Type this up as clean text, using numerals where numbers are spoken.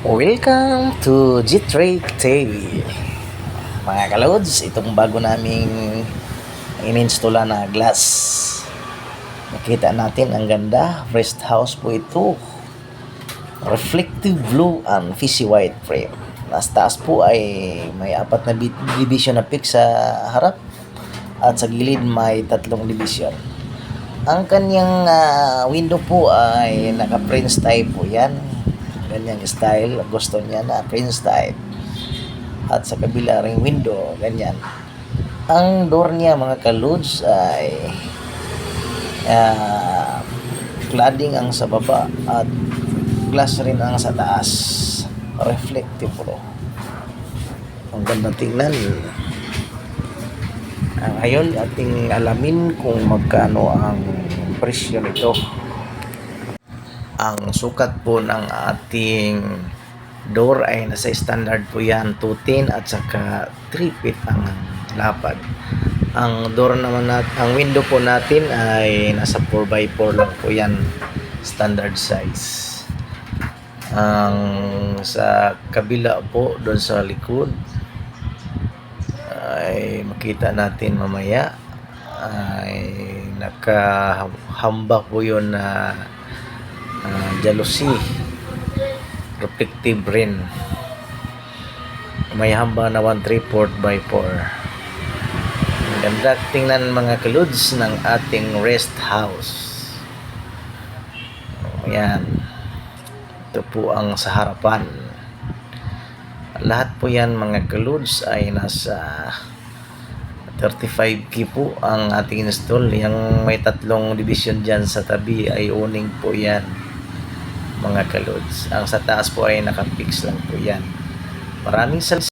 Welcome to G-Trade TV. Mga kalods, itong bago naming ininstalla na glass. Nakita natin ang ganda. Rest house po ito. Reflective blue and fishy white frame. Nasa taas po ay may 4 na division na pick sa harap. At sa gilid may 3 division. Ang kanyang window po ay naka-prince type po yan. Ganyang style, gusto niya na prince type. At sa kabila ring window, ganyan. Ang door niya mga kaludes ay cladding ang sa baba at glass rin ang sa taas. Reflective po. Ang ganda tingnan. Ngayon ating alamin kung magkano ang presyo nito. Ang sukat po ng ating door ay nasa standard po yan 210 at saka 3 feet ang lapad. Ang door naman ang window po natin ay nasa 4x4 lang po yan, standard size. Ang sa kabila po doon sa likod ay makita natin mamaya ay nakahamba po yun na jealousy reflective rin, may hamba na 1/3 by 4. Ganda tingnan mga kaludes ng ating rest house. Ayan, ito po ang sa harapan. Lahat po yan mga kaludes ay nasa 35k po ang ating install. Yung may 3 division dyan sa tabi ay owning po yan mga kaludes. Ang sa taas po ay nakapix lang po yan. Maraming salamat.